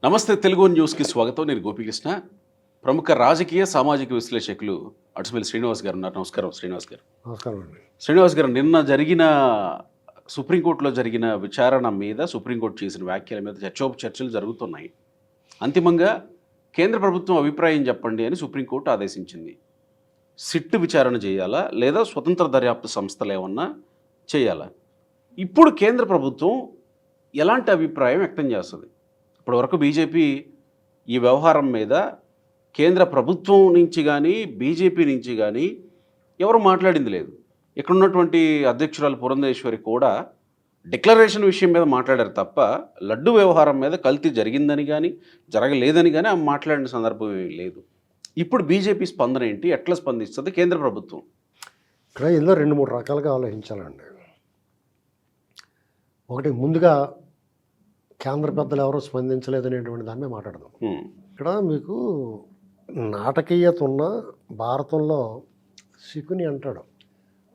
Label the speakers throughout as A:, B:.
A: నమస్తే తెలుగు న్యూస్కి స్వాగతం. నేను గోపికృష్ణ. ప్రముఖ రాజకీయ సామాజిక విశ్లేషకులు అడుసుమిల్లి శ్రీనివాస్ గారు ఉన్నారు. నమస్కారం శ్రీనివాస్ గారు.
B: నమస్కారం అండి.
A: శ్రీనివాస్ గారు, నిన్న జరిగిన సుప్రీంకోర్టులో జరిగిన విచారణ మీద సుప్రీంకోర్టు చేసిన వ్యాఖ్యల మీద చర్చలు జరుగుతున్నాయి. అంతిమంగా కేంద్ర ప్రభుత్వం అభిప్రాయం చెప్పండి అని సుప్రీంకోర్టు ఆదేశించింది. సిట్ విచారణ చేయాలా లేదా స్వతంత్ర దర్యాప్తు సంస్థలు ఏమన్నా చేయాలా? ఇప్పుడు కేంద్ర ప్రభుత్వం ఎలాంటి అభిప్రాయం వ్యక్తం చేస్తుంది? ఇప్పటివరకు బీజేపీ ఈ వ్యవహారం మీద కేంద్ర ప్రభుత్వం నుంచి కానీ బీజేపీ నుంచి కానీ ఎవరు మాట్లాడింది లేదు. ఇక్కడ ఉన్నటువంటి అధ్యక్షురాలు పురంధేశ్వరి కూడా డిక్లరేషన్ విషయం మీద మాట్లాడారు తప్ప లడ్డు వ్యవహారం మీద కల్తీ జరిగిందని కానీ జరగలేదని కానీ ఆమె మాట్లాడిన సందర్భం ఏమీ లేదు. ఇప్పుడు బీజేపీ స్పందన ఏంటి? ఎట్లా స్పందిస్తుంది కేంద్ర ప్రభుత్వం?
B: ఇక్కడ ఇందులో 2-3 రకాలుగా ఆలోచించాలండి. ఒకటి, ముందుగా కేంద్ర పెద్దలు ఎవరో స్పందించలేదనేటువంటి దాని మీద మాట్లాడదాం. ఇక్కడ మీకు నాటకీయత ఉన్న భారతంలో శకుని అంటాడు,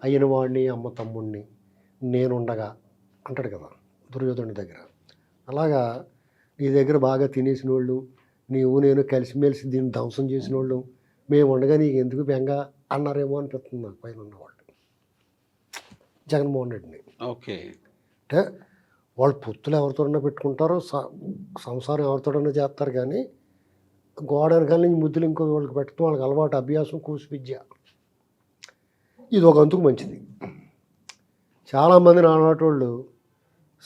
B: అయిన వాడిని అమ్మ తమ్ముడిని నేనుండగా అంటాడు కదా దుర్యోధనుడి దగ్గర. అలాగా నీ దగ్గర బాగా తినేసిన వాళ్ళు, నీవు నేను కలిసిమెలిసి దీన్ని ధ్వంసం చేసిన వాళ్ళు మేము ఉండగా నీకు ఎందుకు బెంగ అన్నారేమో అనిపిస్తుంది నాకు పైన ఉన్నవాళ్ళు జగన్మోహన్ రెడ్డిని.
A: ఓకే,
B: అంటే వాళ్ళు పొత్తులు ఎవరితోనైనా పెట్టుకుంటారో సంసారం ఎవరితోడైనా చేస్తారు, కానీ గోడ వెనకాల నుంచి ముద్దులు ఇంకో వాళ్ళకి పెట్టడం వాళ్ళకి అలవాటు, అభ్యాసం, కూసి విద్య. ఇది ఒక అంతుకు మంచిది. చాలామంది నానాటి వాళ్ళు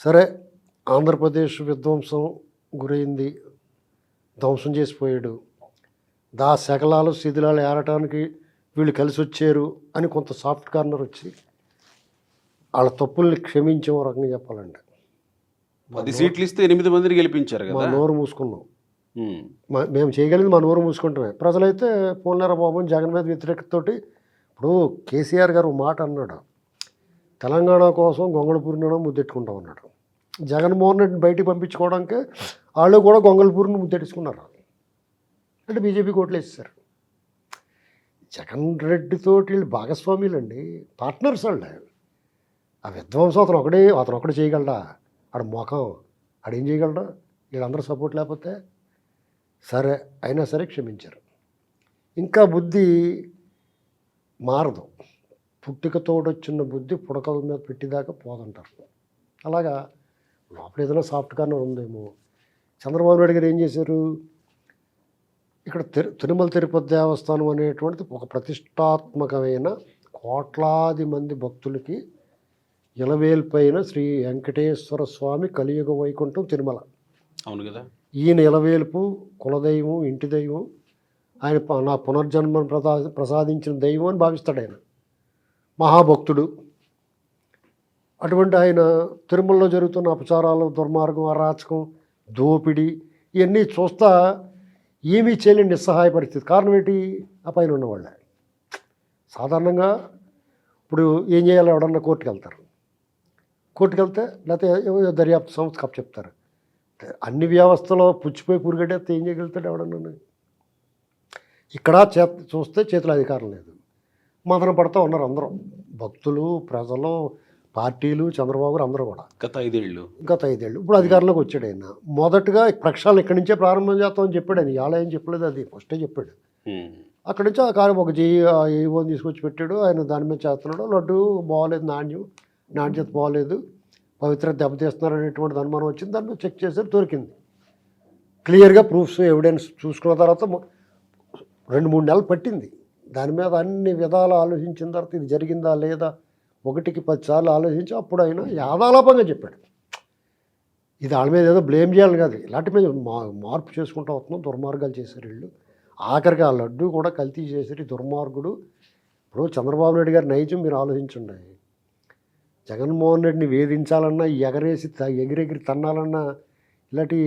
B: సరే ఆంధ్రప్రదేశ్ విధ్వంసం గురైంది, ధ్వంసం చేసిపోయాడు, శకలాలు శిథిలాలు ఏరటానికి వీళ్ళు కలిసి వచ్చారు అని కొంత సాఫ్ట్ కార్నర్ వచ్చి వాళ్ళ తప్పుల్ని క్షమించే రకంగా చెప్పాలండి.
A: 10 సీట్లు ఇస్తే 8 మందిని గెలిపించారు కదా.
B: మా నోరు మూసుకున్నాం, మేము చేయగలిగింది మా నోరు మూసుకుంటామే. ప్రజలైతే పోన్లేరా బాబు జగన్ మీద వ్యతిరేకతతోటి. ఇప్పుడు కేసీఆర్ గారు మాట అన్నాడు, తెలంగాణ కోసం గొంగళపూరిని ముద్దెట్టుకుంటాం అన్నాడు. జగన్మోహన్ రెడ్డిని బయటికి పంపించుకోవడానికి వాళ్ళు కూడా గొంగళపూరిని ముద్దెట్టుకున్నారు. అంటే బీజేపీ కోట్లు వేసేసారు. జగన్ రెడ్డితో వీళ్ళు భాగస్వామ్యులండి, పార్ట్నర్స్ వాళ్ళు. ఆ విధ్వంసం అతను ఒకడే చేయగలడా? ఆడ మొఖం ఆడేం చేయగలడా? వీళ్ళందరూ సపోర్ట్ లేకపోతే సరే, అయినా సరే క్షమించారు. ఇంకా బుద్ధి మారదు, పుట్టుకతోడొచ్చిన బుద్ధి పుడకల మీద పెట్టేదాకా పోదంటారు. అలాగా లోపల ఏదైనా సాఫ్ట్ కార్నర్ ఉందేమో. చంద్రబాబు నాయుడు గారు ఏం చేశారు, ఇక్కడ తిరుమల తిరుపతి దేవస్థానం అనేటువంటిది ఒక ప్రతిష్టాత్మకమైన కోట్లాది మంది భక్తులకి ఇలవేల్పైన శ్రీ వెంకటేశ్వర స్వామి కలియుగ వైకుంఠం తిరుమల.
A: అవును కదా.
B: ఈయన ఇలవేల్పు కులదైవం, ఇంటి దైవం, ఆయన నా పునర్జన్మను ప్రసాదించిన దైవం అని భావిస్తాడు. ఆయన మహాభక్తుడు. అటువంటి ఆయన తిరుమలలో జరుగుతున్న అపచారాలు, దుర్మార్గం, అరాచకం, దోపిడీ ఇవన్నీ చూస్తా ఏమీ చేయలేని నిస్సహాయ పరిస్థితి. కారణం ఏంటి? ఆ పైన ఉన్నవాళ్ళే. సాధారణంగా ఇప్పుడు ఏం చేయాలో ఎవడన్నా కోర్టుకు వెళ్తారు, కోర్టుకు వెళ్తే లేకపోతే దర్యాప్తు సంస్థ కప్పు చెప్తారు. అన్ని వ్యవస్థలో పుచ్చిపోయి పురుగడేస్తే ఏం చేయగలుగుతాడు ఎవడన్నా? ఇక్కడ చూస్తే చేతుల అధికారం లేదు, మదన పడుతూ ఉన్నారు అందరూ, భక్తులు, ప్రజలు, పార్టీలు, చంద్రబాబు గారు అందరూ కూడా.
A: గత 5 ఏళ్ళు
B: ఇప్పుడు అధికారంలోకి వచ్చాడు. ఆయన మొదటగా ప్రక్షాళన ఇక్కడి నుంచే ప్రారంభం చేస్తామని చెప్పాడు. ఆయన ఇలా ఏం చెప్పలేదు, అది ఫస్టే చెప్పాడు. అక్కడి నుంచి ఆ కార్యం ఒక ఏవోని తీసుకొచ్చి పెట్టాడు. ఆయన దాని మీద చేస్తున్నాడు. లడ్డు బాగోలేదు, నాణ్యత బాగోలేదు, పవిత్రత దెబ్బతీస్తున్నారు అనేటువంటి అనుమానం వచ్చింది. దాని మీద చెక్ చేశారు, దొరికింది క్లియర్గా ప్రూఫ్స్, ఎవిడెన్స్ చూసుకున్న తర్వాత 2-3 నెలలు పట్టింది. దాని మీద అన్ని విధాలు ఆలోచించిన తర్వాత ఇది జరిగిందా లేదా 1కి 10 సార్లు ఆలోచించి అప్పుడు ఆయన యాదాలాపంగా చెప్పాడు. ఇది వాళ్ళ మీద ఏదో బ్లేమ్ చేయాలి కాదు, ఇలాంటి మీద మార్పు చేసుకుంటూ వస్తున్నాం. దుర్మార్గాలు చేశారు వీళ్ళు. ఆఖరికి ఆ లడ్డు కూడా కల్తీ చేసేటి దుర్మార్గుడు. ఇప్పుడు చంద్రబాబు నాయుడు గారి నైజం మీరు ఆలోచించండి. జగన్మోహన్ రెడ్డిని వేధించాలన్నా, ఎగిరెగిరి తన్నాలన్నా, ఇలాంటి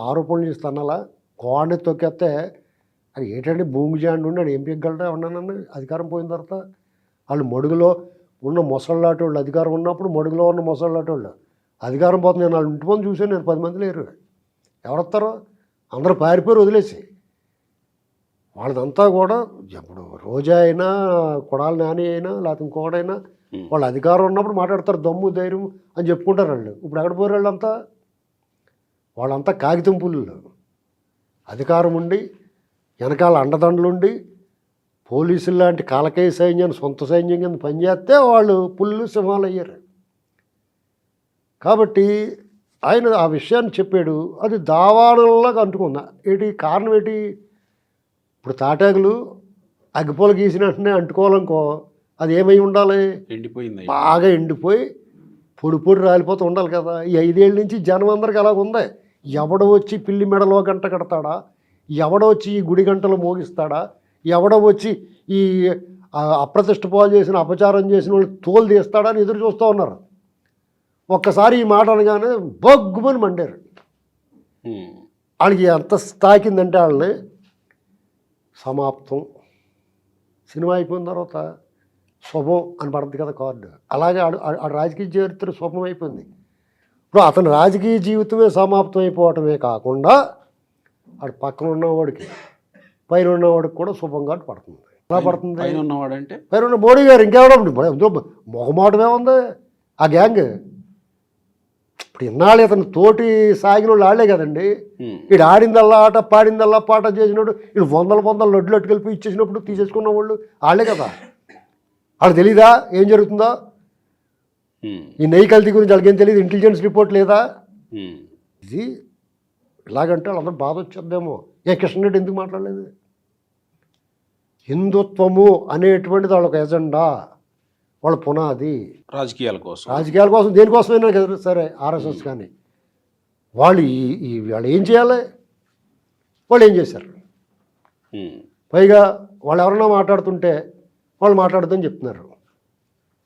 B: ఆరోపణలు చేసి తన్నాలా? కోడని తొక్కేస్తే అది ఏంటంటే భూమిజాండి ఉండి అది ఏం పెగ్గలడా ఉన్నానన్న అధికారం పోయిన తర్వాత. వాళ్ళు మడుగులో ఉన్న మొసళ్ళాటి వాళ్ళు, అధికారం ఉన్నప్పుడు మడుగులో ఉన్న మొసళ్ళాటి వాళ్ళు అధికారం పోతుంది. నేను వాళ్ళు ఇంటి మంది చూసాను, నేను 10 మంది లేరు. ఎవరొస్తారో అందరూ పారిపోయి వదిలేసి. వాళ్ళదంతా కూడా ఇప్పుడు రోజా అయినా, కొడాలి నాని అయినా, లేకపోతే ఇంకోడైనా వాళ్ళు అధికారం ఉన్నప్పుడు మాట్లాడతారు, దమ్ము ధైర్యం అని చెప్పుకుంటారు వాళ్ళు. ఇప్పుడు ఎక్కడ పోయారు వాళ్ళంతా? వాళ్ళంతా కాగితం పుల్లు. అధికారం ఉండి వెనకాల అండదండలుండి పోలీసులు లాంటి కాలకేయ సైన్యాన్ని సొంత సైన్యం కింద పనిచేస్తే వాళ్ళు పుల్లు సింహాలు అయ్యారు. కాబట్టి ఆయన ఆ విషయాన్ని చెప్పాడు. అది దావానంలాగా అంటుకుందా ఏంటి కారణం ఏంటి? ఇప్పుడు తాటాకులు అగ్గిపూల గీసిన వెంటనే అంటుకోవాలనుకో అది ఏమై ఉండాలి?
A: ఎండిపోయింది.
B: బాగా ఎండిపోయి పొడి పొడి రాలిపోతూ ఉండాలి కదా. ఈ 5 ఏళ్ళ నుంచి జనం అందరికి అలాగ ఉంది. ఎవడో వచ్చి పిల్లి మెడలో గంట కడతాడా, ఎవడో వచ్చి ఈ గుడి గంటలు మోగిస్తాడా, ఎవడో వచ్చి ఈ అప్రతిష్ట పాలు చేసిన అపచారం చేసిన వాళ్ళు తోలు తీస్తాడా అని ఎదురు చూస్తూ ఉన్నారు. ఒక్కసారి ఈ మాట అనగానే బొగ్గుమని మండారు. వాళ్ళకి ఎంత తాకిందంటే వాళ్ళని సమాప్తం. సినిమా అయిపోయిన తర్వాత శుభం అని పడుతుంది కదా కార్డు. అలాగే ఆ రాజకీయ చరిత్ర శుభం అయిపోయింది. ఇప్పుడు అతని రాజకీయ జీవితమే సమాప్తం అయిపోవటమే కాకుండా ఆడు పక్కన ఉన్నవాడికి పైన ఉన్నవాడికి కూడా శుభంగా పడుతుంది. ఎలా పడుతుంది?
A: పైన ఉన్నవాడంటే
B: పైన ఉన్న మోడీ గారు ఇంకెవడం అందులో మొహమాటమే ఉంది ఆ గ్యాంగ్. ఇప్పుడు ఇన్నాళ్ళు ఇతను తోటి సాగిన వాళ్ళు ఆడలే కదండి. వీడు ఆడిందల్లా ఆట పాడిందల్లా పాట చేసినప్పుడు వీడు వందల లొడ్లు అట్టుకెళ్ళి ఇచ్చేసినప్పుడు తీసేసుకున్న వాళ్ళు వాళ్ళే కదా. వాళ్ళకి తెలీదా ఏం జరుగుతుందో? ఈ నెయ్యి కల్తీ గురించి వాళ్ళకి ఏం తెలియదు? ఇంటెలిజెన్స్ రిపోర్ట్ లేదా? ఇది ఇలాగంటే వాళ్ళందరూ బాధ వచ్చేద్దేమో. కృష్ణ రెడ్డి ఎందుకు మాట్లాడలేదు? హిందుత్వము అనేటువంటిది వాళ్ళొక ఎజెండా, వాళ్ళ పునాది. రాజకీయాల కోసం దేనికోసమైనా కదా సరే. ఆర్ఎస్ఎస్ కానీ వాళ్ళు వాళ్ళు ఏం చేయాలి? వాళ్ళు ఏం చేశారు? పైగా వాళ్ళు ఎవరన్నా మాట్లాడుతుంటే వాళ్ళు మాట్లాడదని చెప్తున్నారు.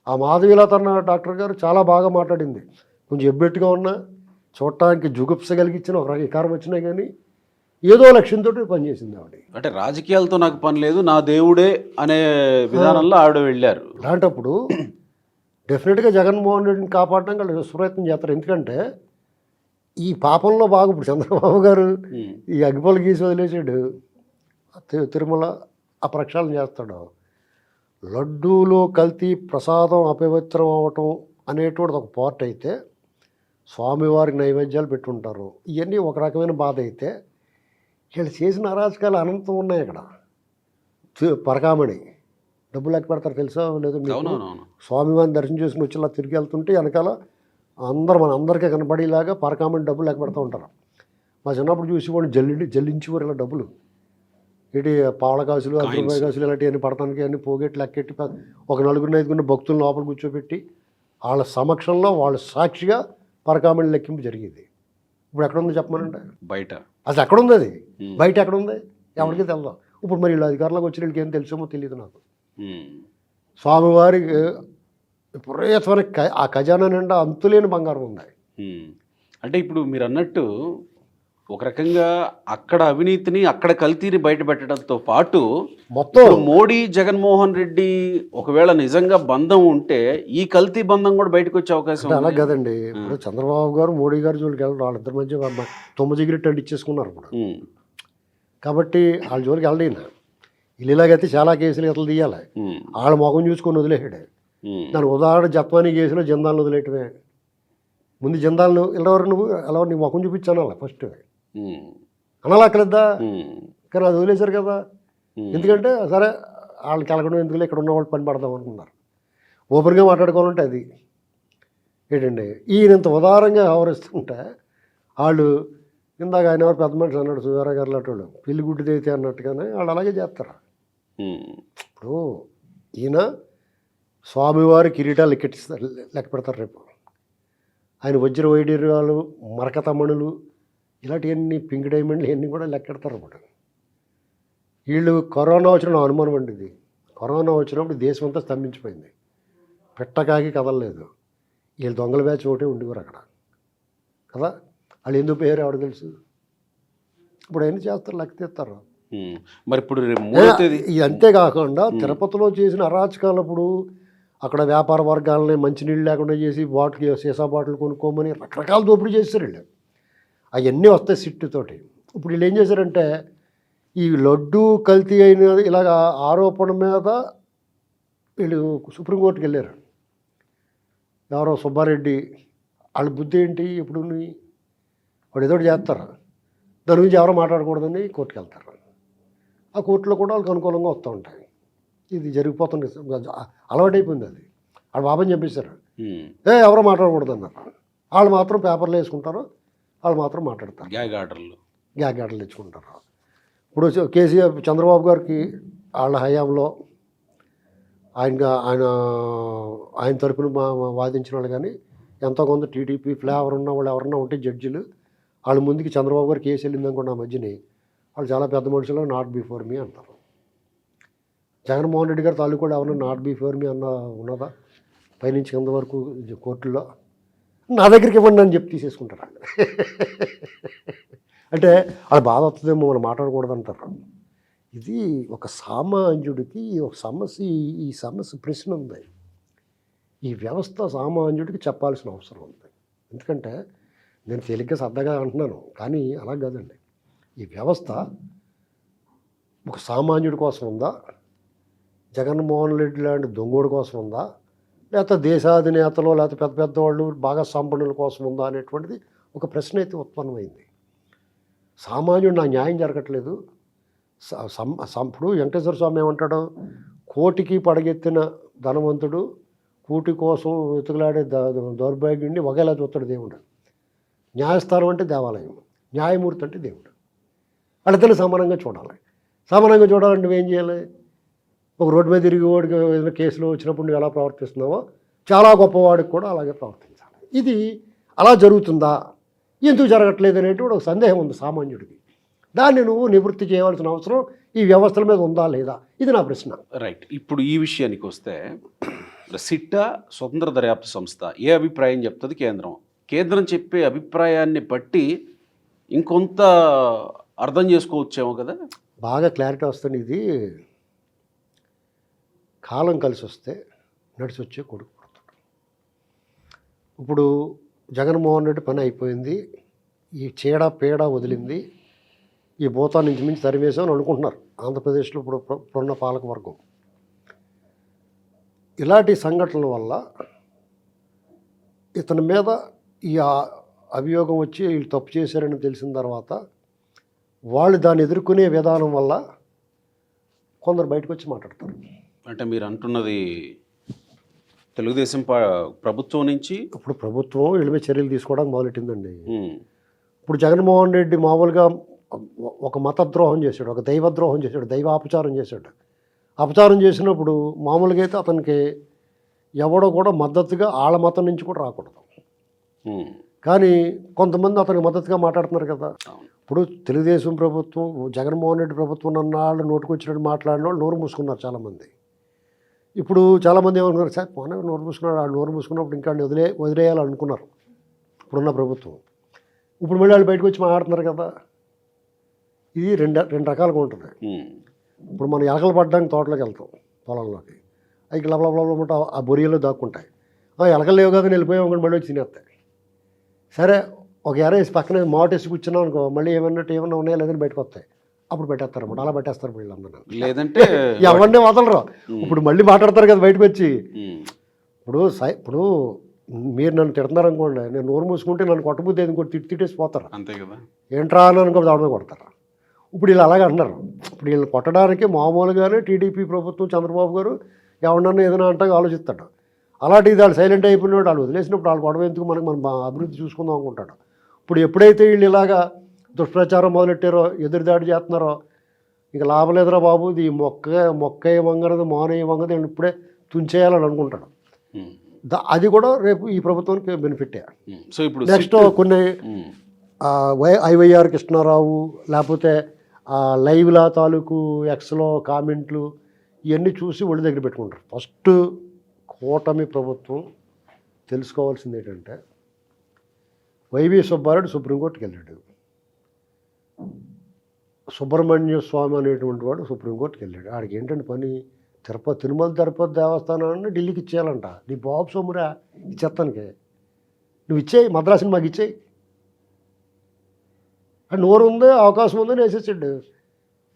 B: ఆ మాధవీలత అన్న డాక్టర్ గారు చాలా బాగా మాట్లాడింది. కొంచెం ఎబ్బెట్టుగా ఉన్నా, చూడటానికి జుగుప్స కలిగించిన ఒక వికారం వచ్చినా కానీ ఏదో లక్ష్యంతో పనిచేసింది ఆవిడ. అంటే రాజకీయాలతో నాకు పని లేదు, నా దేవుడే అనే విధానంలో ఆవిడ వెళ్ళారు. అలాంటప్పుడు డెఫినెట్గా జగన్మోహన్ రెడ్డిని కాపాడడానికి వాళ్ళు విశ్వప్రయత్నం చేస్తారు. ఎందుకంటే ఈ పాపంలో బాగా ఇప్పుడు చంద్రబాబు గారు ఈ అగ్గిపొల గీసి వదిలేసాడు, తిరుమల ఆ ప్రక్షాళన చేస్తాడు. లడ్డూలో కల్తీ ప్రసాదం అపవిత్రం అవటం అనేటువంటిది ఒక పార్ట్ అయితే, స్వామివారికి నైవేద్యాలు పెట్టుంటారు, ఇవన్నీ ఒక రకమైన బాధ అయితే, వీళ్ళు చేసిన అరాచకాలు అనంతం ఉన్నాయి. అక్కడ పరకామణి డబ్బులు లెక్క పెడతారు తెలుసా లేదు మీకు? స్వామివారిని దర్శనం చేసుకుని వచ్చేలా తిరిగి వెళ్తుంటే వెనకాల మన అందరికీ కనపడేలాగా పరకామణి డబ్బులు లెక్క పెడతా ఉంటారు. మా చిన్నప్పుడు చూసి వాళ్ళు జల్లించేవారు ఇలా డబ్బులు. ఇటు పావళ కాసులు, 10 రూపాయల కాసులు ఇలాంటివన్నీ పడతానికి అన్నీ పోగెట్టి లెక్కెట్టి ఒక 4-5 భక్తులు లోపల కూర్చోబెట్టి వాళ్ళ సమక్షంలో వాళ్ళ సాక్షిగా పరకామణి లెక్కింపు జరిగేది. ఇప్పుడు ఎక్కడుంది చెప్పమనంటే? బయట. అసలు ఎక్కడుంది అది? బయట ఎక్కడుంది? ఎవరికి తెలదు. ఇప్పుడు మరి వీళ్ళు అధికారంలోకి వచ్చిన వీళ్ళకి ఏం తెలుసేమో తెలియదు నాకు. స్వామివారికి విపరీతమైన ఆ ఖజానా నిండా అంతులేని బంగారం ఉంది. అంటే ఇప్పుడు మీరు అన్నట్టు ఒక రకంగా అక్కడ అవినీతిని, అక్కడ కల్తీని బయట పెట్టడంతో పాటు మొత్తం మోడీ జగన్మోహన్ రెడ్డి ఒకవేళ నిజంగా బంధం ఉంటే ఈ కల్తీ బంధం కూడా బయటకు వచ్చే అవకాశం. అలా కదండి. ఇప్పుడు చంద్రబాబు గారు మోడీ గారు జోలికి వెళ్ళడం, వాళ్ళిద్దరి మధ్య 9 సిగరెట్ అండి ఇచ్చేసుకున్నారు ఇప్పుడు. కాబట్టి వాళ్ళ జోలికి వెళ్ళిన వీళ్ళు ఇలాగైతే చాలా కేసులు ఇతలు తీయాలి. వాళ్ళ మొఖం చూసుకొని వదిలేసాడు. దాని ఉదాహరణ జత్వానీ కేసులో జిందాలను వదిలేయటమే. ముందు జిందాలను వెళ్ళవరు నువ్వు ఎలా నీ మొఖం చూపించాను అలా ఫస్ట్ అనాలక్కలేద్దా? కానీ అది వదిలేశారు కదా. ఎందుకంటే సరే వాళ్ళకి వెళ్ళడం ఎందుకు, ఇక్కడ ఉన్న వాళ్ళు పని పడదాం అనుకున్నారు. ఓపెన్గా మాట్లాడుకోవాలంటే అది ఏంటండి, ఈయనంత ఉదారంగా వ్యవహరిస్తుంటే వాళ్ళు ఇందాక ఆయన ఎవరు పెద్ద మనిషి అన్నాడు సుధారా గారు లాంటి వాళ్ళు పిల్లి గుడ్డిది అయితే అన్నట్టుగానే వాళ్ళు అలాగే చేస్తారు. ఇప్పుడు ఈయన స్వామివారి కిరీటాలు లెక్క పెడతారు రేపు. ఆయన వజ్ర వైడూర్యాలు, మరకతమణులు, ఇలాంటివన్నీ పింక్ డైమండ్లు ఇవన్నీ కూడా లెక్కెడతారు అన్నమాట. వీళ్ళు కరోనా వచ్చిన అనుమానం అండి. ఇది కరోనా వచ్చినప్పుడు దేశం అంతా స్తంభించిపోయింది, పెట్టకాకి కదలలేదు. వీళ్ళు దొంగల బ్యాచ్ ఒకటే ఉండేవారు అక్కడ కదా. వాళ్ళు ఎందుకు పేరు ఎవరు తెలుసు. ఇప్పుడు అవన్నీ చేస్తారు, లెక్క తీస్తారు. మరి ఇప్పుడు ఇది అంతేకాకుండా తిరుపతిలో చేసిన అరాచకాలప్పుడు అక్కడ వ్యాపార వర్గాలని మంచినీళ్ళు లేకుండా చేసి బాటిల్ సీసా బాటిల్ కొనుక్కోమని రకరకాల దోపిడీ చేస్తారు వీళ్ళు. అవన్నీ వస్తాయి సిట్టుతోటి. ఇప్పుడు వీళ్ళు ఏం చేశారంటే ఈ లడ్డు కల్తీ అయిన ఇలాగ ఆరోపణ మీద వీళ్ళు సుప్రీంకోర్టుకి వెళ్ళారు. ఎవరో సుబ్బారెడ్డి వాళ్ళ బుద్ధి ఏంటి? ఇప్పుడు వాడు ఏదో చేస్తారు. దాని గురించి ఎవరో మాట్లాడకూడదని కోర్టుకు వెళ్తారు. ఆ కోర్టులో కూడా వాళ్ళకి అనుకూలంగా వస్తూ ఉంటాయి. ఇది జరిగిపోతుంది, అలవాటైపోయింది అది. వాళ్ళ బాబాని చంపేశారు, ఎవరో మాట్లాడకూడదు అన్నారు. వాళ్ళు మాత్రం పేపర్లు వేసుకుంటారు, వాళ్ళు మాత్రం మాట్లాడతారు, గ్యాగ్ ఆర్డర్లు తెచ్చుకుంటారు. ఇప్పుడు కేసీఆర్ చంద్రబాబు గారికి వాళ్ళ హయాంలో ఆయన తరపున వాదించిన వాళ్ళు కానీ ఎంతో కొంత టీడీపీ ఫ్లేవర్ ఉన్న వాళ్ళు ఎవరన్నా ఉంటే జడ్జిలు వాళ్ళ ముందుకి చంద్రబాబు గారు కేసు వెళ్ళింది అనుకోండి ఆ మధ్యని, వాళ్ళు చాలా పెద్ద మనుషులు నాట్ బిఫోర్ మీ అంటారు. జగన్మోహన్ రెడ్డి గారు తాలూకు కూడా ఎవరన్నా నాట్ బిఫోర్ మీ అన్న ఉన్నదా పైనుంచి కింద వరకు కోర్టులో? నా దగ్గరికి ఇవ్వండి అని చెప్పి తీసేసుకుంటారు వాళ్ళు. అంటే వాళ్ళ బాధ వస్తుందేమో మనం మాట్లాడకూడదు అంటారు. ఇది ఒక సామాన్యుడికి ఒక సమస్య, ఈ సమస్య ప్రశ్న ఉంది. ఈ వ్యవస్థ సామాన్యుడికి చెప్పాల్సిన అవసరం ఉంది. ఎందుకంటే నేను తేలిగ్గా సరదాగా అంటున్నాను, కానీ అలా కాదండి. ఈ వ్యవస్థ ఒక సామాన్యుడి కోసం ఉందా, జగన్మోహన్ రెడ్డి లాంటి దొంగోడి కోసం ఉందా, లేకపోతే దేశాధినేతలు లేకపోతే పెద్ద పెద్దవాళ్ళు బాగా సంపన్నుల కోసం ఉందా అనేటువంటిది ఒక ప్రశ్న అయితే ఉత్పన్నమైంది. సామాన్యుడు నాకు న్యాయం జరగట్లేదు. ఇప్పుడు వెంకటేశ్వర స్వామి ఏమంటాడు, కోటికి పడగెత్తిన ధనవంతుడు కూటి కోసం వెతుకులాడే దౌర్భాగ్యుడిని ఒకేలా చూస్తాడు దేవుడు. న్యాయస్థానం అంటే దేవాలయం, న్యాయమూర్తి అంటే దేవుడు. వాళ్ళిద్దరిని సమానంగా చూడాలి. సమానంగా చూడాలంటే నువ్వేం చేయాలి? ఒక రోడ్డు మీద తిరిగి వాడికి ఏదైనా కేసులో వచ్చినప్పుడు నువ్వు ఎలా ప్రవర్తిస్తున్నావో చాలా గొప్పవాడికి కూడా అలాగే ప్రవర్తించాలి. ఇది అలా జరుగుతుందా, ఎందుకు జరగట్లేదు అనేటువంటి ఒక సందేహం ఉంది సామాన్యుడికి. దాన్ని నువ్వు నివృత్తి చేయవలసిన అవసరం ఈ వ్యవస్థల మీద ఉందా లేదా, ఇది నా ప్రశ్న.
A: రైట్. ఇప్పుడు ఈ విషయానికి వస్తే సిట్టా స్వతంత్ర దర్యాప్తు సంస్థ ఏ అభిప్రాయం చెప్తుంది? కేంద్రం చెప్పే అభిప్రాయాన్ని బట్టి ఇంకొంత అర్థం చేసుకోవచ్చేమో కదా.
B: బాగా క్లారిటీ వస్తుంది. ఇది కాలం కలిసి వస్తే నడిచి వచ్చే కొడుకు పుడతాడు. ఇప్పుడు జగన్మోహన్ రెడ్డి పని అయిపోయింది, ఈ చీడ పీడ వదిలింది, ఈ భూతాన్ని నుంచి మించి తరివేసామని అనుకుంటున్నారు ఆంధ్రప్రదేశ్లో ఇప్పుడున్న పాలక వర్గం. ఇలాంటి సంఘటనల వల్ల ఇతని మీద ఈ అభియోగం వచ్చి వీళ్ళు తప్పు చేశారని తెలిసిన తర్వాత వాళ్ళు దాన్ని ఎదుర్కొనే విధానం వల్ల కొందరు బయటకు వచ్చి మాట్లాడతారు.
A: అంటే మీరు అంటున్నది తెలుగుదేశం ప్రభుత్వం నుంచి ఇప్పుడు
B: ప్రభుత్వం వీళ్ళ మీద చర్యలు తీసుకోవడానికి మొదలెట్టిందండి. ఇప్పుడు జగన్మోహన్ రెడ్డి మామూలుగా ఒక మతద్రోహం చేశాడు, ఒక దైవద్రోహం చేశాడు, దైవాపచారం చేశాడు. అపచారం చేసినప్పుడు మామూలుగా అయితే అతనికి ఎవడో కూడా మద్దతుగా వాళ్ళ మతం నుంచి కూడా రాకూడదు. కానీ కొంతమంది అతనికి మద్దతుగా మాట్లాడుతున్నారు కదా. ఇప్పుడు తెలుగుదేశం ప్రభుత్వం, జగన్మోహన్ రెడ్డి ప్రభుత్వం అన్నాళ్ళు నోటుకొచ్చినట్టు మాట్లాడిన వాళ్ళు నోరు మూసుకున్నారు చాలామంది. ఇప్పుడు చాలామంది ఏమనుకున్నారు, సార్ పోనీ నోరు మూసుకున్నారు, వాళ్ళు నోరు మూసుకున్నప్పుడు ఇంకా వదిలేయాలనుకున్నారు ఇప్పుడున్న ప్రభుత్వం. ఇప్పుడు మళ్ళీ వాళ్ళు బయటకు వచ్చి మాట్లాడుతున్నారు కదా. ఇది రెండు రకాలుగా ఉంటుంది. ఇప్పుడు మనం ఎలకలు పడ్డానికి తోటలోకి వెళ్తాం, పొలంలోకి, అవి లబలబలమంట ఆ బొరియలో దాక్కుంటాయి. ఎలకలు లేవు కదా వెళ్ళిపోయాం అనుకోండి, మళ్ళీ వచ్చి తినేస్తాయి. సరే ఒక ఎరేసి పక్కనే మాటేసి కూర్చున్నాం అనుకో, మళ్ళీ ఏమన్నా ఉన్నాయా లేదని బయటకు వస్తాయి, అప్పుడు పెట్టేస్తారు అన్నమాట. అలా పెట్టేస్తారు వీళ్ళందరూ,
A: లేదంటే
B: ఎవరిని వదలరు. ఇప్పుడు మళ్ళీ మాట్లాడతారు కదా బయటకు వచ్చి. ఇప్పుడు మీరు నన్ను తిడుతున్నారు అనుకోండి, నేను నోరు మూసుకుంటే నన్ను కొట్టబుద్ది ఇంకోటి తిట్టేసి పోతారు, అంతే కదా. ఏంట్రా అని అనుకో దాడమే కొడతారు. ఇప్పుడు వీళ్ళు అలాగే అంటున్నారు. ఇప్పుడు వీళ్ళు కొట్టడానికి మామూలుగానే టీడీపీ ప్రభుత్వం చంద్రబాబు గారు ఎవరన్నా ఏదైనా అంటే ఆలోచిస్తాడు. అలాంటిది వాళ్ళు సైలెంట్ అయిపోయినాడు, వాళ్ళు వదిలేసినప్పుడు వాళ్ళు గొడవ ఎందుకు, మనం అభివృద్ధి చూసుకుందాం అనుకుంటాడు. ఇప్పుడు ఎప్పుడైతే వీళ్ళు ఇలాగా దుష్ప్రచారం మొదలెట్టారో, ఎదురుదాడి చేస్తున్నారో, ఇక లాభం లేదురా బాబు, ఇది మొక్క వంగనది మోన వంగది ఇప్పుడే తుంచేయాలని అనుకుంటాడు. అది కూడా రేపు ఈ ప్రభుత్వానికి బెనిఫిటే. సో ఇప్పుడు నెక్స్ట్ కొన్ని ఐవైఆర్ కృష్ణారావు లేకపోతే లైవ్లా తాలూకు ఎక్స్లో కామెంట్లు ఇవన్నీ చూసి ఒళ్ళు దగ్గర పెట్టుకుంటారు. ఫస్ట్ కూటమి ప్రభుత్వం తెలుసుకోవాల్సింది ఏంటంటే, వైవి సుబ్బారెడ్డి సుప్రీంకోర్టుకి వెళ్ళాడు, సుబ్రహ్మణ్య స్వామి అనేటువంటి వాడు సుప్రీంకోర్టుకి వెళ్ళాడు. ఆడికి ఏంటంటే పని, తిరుమల తిరుపతి దేవస్థానాన్ని ఢిల్లీకి ఇచ్చేయాలంట. నీ బాబు సొమ్మురా ఇచ్చేస్తానికి, నువ్వు ఇచ్చేయి, మద్రాసుని మాకు ఇచ్చేయి. అండ్ నోరు ఉంది, అవకాశం ఉందని వేసేసాడు.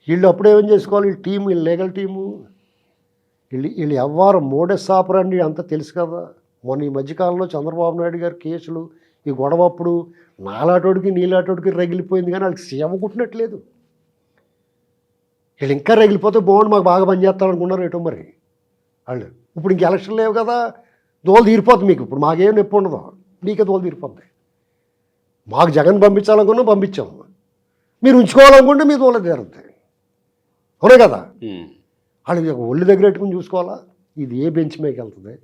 B: వీళ్ళు అప్పుడేమేం చేసుకోవాలి, వీళ్ళు టీము, వీళ్ళు లీగల్ టీము, వీళ్ళు ఎవ్వరు మోడస్ ఆపరండి అంతా తెలుసు కదా. మొన్న ఈ మధ్యకాలంలో చంద్రబాబు నాయుడు గారి కేసులు ఈ గొడవ అప్పుడు నాలాటోడికి నీలాటోడికి రగిలిపోయింది, కానీ వాళ్ళకి సీమ కుట్టినట్లేదు. వీళ్ళు ఇంకా రగిలిపోతే బాగుండు, మాకు బాగా పనిచేస్తారనుకున్నారు ఏటో మరి వాళ్ళు. ఇప్పుడు ఇంక ఎలక్షన్ లేవు కదా, దోలు తీరిపోతుంది మీకు. ఇప్పుడు మాకేం నొప్పి ఉండదు, మీకే దోలు తీరిపోద్ది. మాకు జగన్ పంపించాలనుకున్నా పంపించాము, మీరు ఉంచుకోవాలనుకుంటే మీ దోల తీరుద్ది. అవునే కదా, వాళ్ళు ఒళ్ళు దగ్గర పెట్టుకుని చూసుకోవాలా, ఇది ఏ బెంచ్ మీదకి వెళ్తుంది,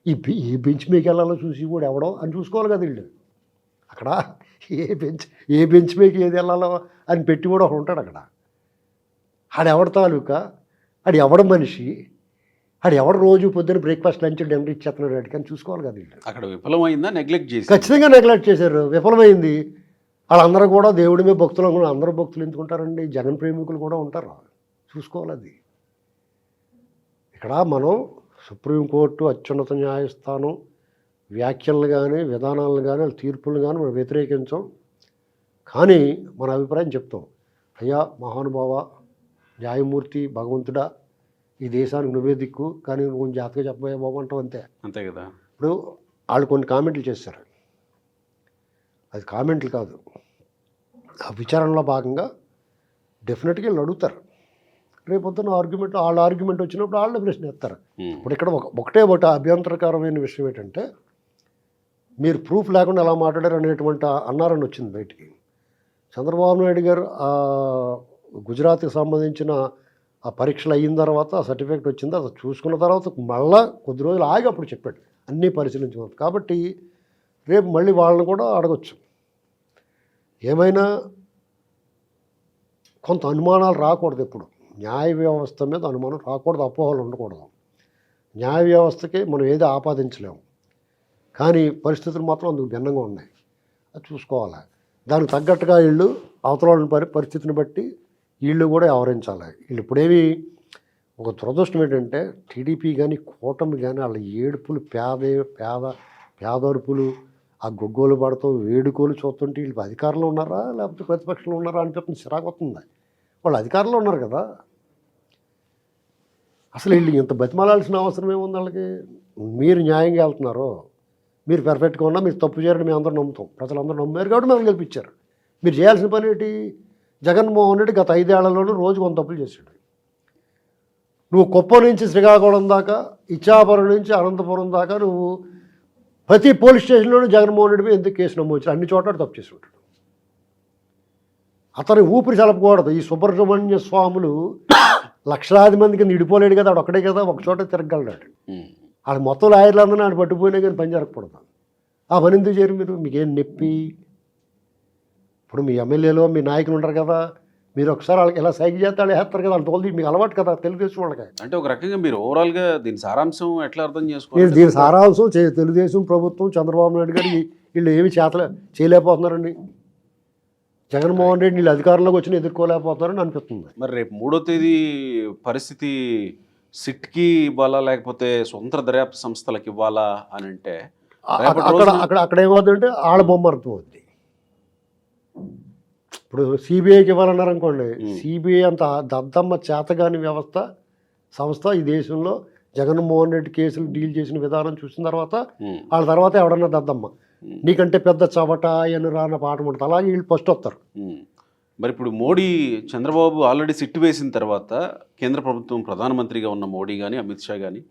B: ఏ బెంచ్ మీదకి వెళ్ళాలో చూసి కూడా ఎవడో అని చూసుకోవాలి కదా వీళ్ళు. అక్కడ ఏ బెంచ్ మీదకి ఏది వెళ్ళాలో అని పెట్టి కూడా ఒకడు ఉంటాడు అక్కడ. ఆడెవడ తాలూకా, ఆడు ఎవడ మనిషి, ఆడు ఎవడ రోజు పొద్దున్న బ్రేక్ఫాస్ట్ లంచ్ డిన్నర్ ఇచ్చేస్తున్నాడు వాడికి అని చూసుకోవాలి కదా వీళ్ళు.
A: అక్కడ విఫలమైందా, నెగ్లెక్ట్ చేసి?
B: ఖచ్చితంగా నెగ్లెక్ట్ చేశారు, విఫలమైంది. వాళ్ళందరూ కూడా దేవుడి మీద భక్తులు అనుకున్నారు. అందరూ భక్తులు ఎందుకుంటారండి, జగన్ ప్రేమికులు కూడా ఉంటారు, చూసుకోవాలి అది. ఇక్కడ మనం సుప్రీంకోర్టు, అత్యున్నత న్యాయస్థానం వ్యాఖ్యలను కానీ విధానాలను కానీ వాళ్ళ తీర్పులను కానీ మనం వ్యతిరేకించాం, కానీ మన అభిప్రాయం చెప్తాం. అయ్యా మహానుభావ, న్యాయమూర్తి, భగవంతుడా, ఈ దేశానికి నువ్వే దిక్కు, కానీ నువ్వు కొంచెం జాతగా చెప్పబోయే బాబు అంటావు, అంతే.
A: అంతే కదా.
B: ఇప్పుడు వాళ్ళు కొన్ని కామెంట్లు చేశారు, అది కామెంట్లు కాదు, ఆ విచారణలో భాగంగా డెఫినెట్గా వీళ్ళు అడుగుతారు. రేపొద్దున ఆర్గ్యుమెంట్, వాళ్ళ ఆర్గ్యుమెంట్ వచ్చినప్పుడు వాళ్ళే ప్రశ్న ఎత్తారు. ఇప్పుడు ఇక్కడ ఒకటే అభ్యంతరకరమైన విషయం ఏంటంటే, మీరు ప్రూఫ్ లేకుండా ఎలా మాట్లాడారు అనేటువంటి అన్నారని వచ్చింది బయటికి. చంద్రబాబు నాయుడు గారు గుజరాత్కి సంబంధించిన ఆ పరీక్షలు అయిన తర్వాత ఆ సర్టిఫికేట్ వచ్చింది, అది చూసుకున్న తర్వాత మళ్ళీ కొద్ది రోజులు ఆగి అప్పుడు చెప్పాడు అన్నీ పరిశీలించుకున్నాం. కాబట్టి రేపు మళ్ళీ వాళ్ళని కూడా అడగచ్చు. ఏమైనా కొంత అనుమానాలు రాకూడదు, ఎప్పుడు న్యాయ వ్యవస్థ మీద అనుమానం రాకూడదు, అపోహలు ఉండకూడదు. న్యాయ వ్యవస్థకి మనం ఏది ఆపాదించలేము, కానీ పరిస్థితులు మాత్రం అందుకు భిన్నంగా ఉన్నాయి, అది చూసుకోవాలి. దానికి తగ్గట్టుగా వీళ్ళు అవతల పరిస్థితిని బట్టి వీళ్ళు కూడా వ్యవహరించాలి. వీళ్ళు ఇప్పుడేమి ఒక దురదృష్టం ఏంటంటే, టీడీపీ కానీ కూటమి కానీ వాళ్ళ ఏడుపులు, పేదరుపులు, ఆ గొగ్గోలు పడతాం, వేడుకోలు చూస్తుంటే వీళ్ళు అధికారంలో ఉన్నారా లేకపోతే ప్రతిపక్షంలో ఉన్నారా అనిపిస్తుంది, చిరాకు వస్తుంది. వాళ్ళు అధికారంలో ఉన్నారు కదా, అసలు వీళ్ళు ఇంత బతిమాలాల్సిన అవసరం ఏముంది వాళ్ళకి? మీరు న్యాయంగా వెళ్తున్నారు, మీరు పర్ఫెక్ట్గా ఉన్నా, మీరు తప్పు చేయరని మేము అందరూ నమ్ముతాం, ప్రజలందరూ నమ్మారు కాబట్టి మేము గెలిపించారు. మీరు చేయాల్సిన పని ఏంటి? జగన్మోహన్ రెడ్డి గత 5 ఏళ్లలోనూ రోజు కొంత తప్పులు చేశాడు. నువ్వు కుప్పం నుంచి శ్రీకాకుళం దాకా, ఇచ్చాపురం నుంచి అనంతపురం దాకా నువ్వు ప్రతి పోలీస్ స్టేషన్లోనూ జగన్మోహన్ రెడ్డి మీద ఎందుకు కేసు నమోదు, అన్ని చోట్ల తప్పు చేసి ఉంటాడు. అతను ఊపిరి చలపకూడదు. ఈ సుబ్రహ్మణ్య స్వాములు లక్షలాది మంది కింద ఇడిపోలేడు కదా, ఆడు ఒక్కడే కదా, ఒక చోట తిరగలడాడు. ఆడు మొత్తం లాయర్లందరూ ఆడు పట్టుకుపోయినా కానీ పని జరగకూడదు. ఆ పని ఎందుకు చేయరు మీరు? మీకేం నొప్పి? ఇప్పుడు మీ ఎమ్మెల్యేలో మీ నాయకులు ఉంటారు కదా, మీరు ఒకసారి వాళ్ళకి ఎలా సైకిల్ చేస్తే వాళ్ళు వేస్తారు కదా, వాళ్ళు తోలి మీకు అలవాటు కదా తెలుగుదేశం వాళ్ళకి.
A: అంటే ఒక రకంగా మీరు ఓవరాల్గా దీని సారాంశం ఎట్లా అర్థం
B: మీరు
A: చేసుకోవాలి?
B: దీని సారాంశం తెలుగుదేశం ప్రభుత్వం, చంద్రబాబు నాయుడు గారు వీళ్ళు ఏమి చేయలేకపోతున్నారండి. జగన్మోహన్ రెడ్డి వీళ్ళు అధికారంలోకి వచ్చి ఎదుర్కోలేకపోతున్నారని అనిపిస్తుంది.
A: మరి రేపు 3వ తేదీ పరిస్థితి సిట్కి ఇవ్వాలా లేకపోతే స్వతంత్ర దర్యాప్తు సంస్థలకు ఇవ్వాలా అని అంటే
B: అక్కడ ఏమవుతుందంటే ఆళ్ళ బొమ్మ అర్థం అవుద్ది. ఇప్పుడు సిబిఐకి ఇవ్వాలన్నారు అనుకోండి, సిబిఐ అంత దద్దమ్మ చేతగాని సంస్థ ఈ దేశంలో జగన్మోహన్ రెడ్డి కేసులు డీల్ చేసిన విధానం చూసిన తర్వాత వాళ్ళ తర్వాత ఎవడన్నా దద్దమ్మ, నీకంటే పెద్ద చవట అని రాన్న పాట ఉంటుంది, అలాగే వీళ్ళు ఫస్ట్ వస్తారు.
A: మరి ఇప్పుడు మోడీ, చంద్రబాబు ఆల్రెడీ సిట్టు వేసిన తర్వాత కేంద్ర ప్రభుత్వం ప్రధానమంత్రిగా ఉన్న మోడీ కానీ అమిత్ షా కానీ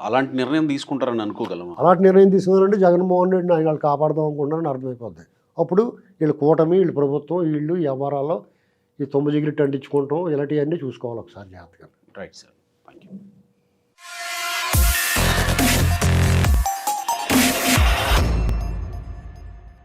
A: అలాంటి నిర్ణయం తీసుకుంటారని అనుకోగలము.
B: అలాంటి నిర్ణయం తీసుకున్నారంటే జగన్మోహన్ రెడ్డిని ఆయన వాళ్ళు కాపాడదాం అనుకుంటారని అర్థమైపోద్ది. అప్పుడు వీళ్ళు కూటమి, వీళ్ళు ప్రభుత్వం, వీళ్ళు వ్యవహారాల్లో ఈ 9 జిగిరి అంటించుకుంటాం, ఇలాంటివన్నీ చూసుకోవాలి ఒకసారి జాగ్రత్తగా.
A: Right sir, thank you.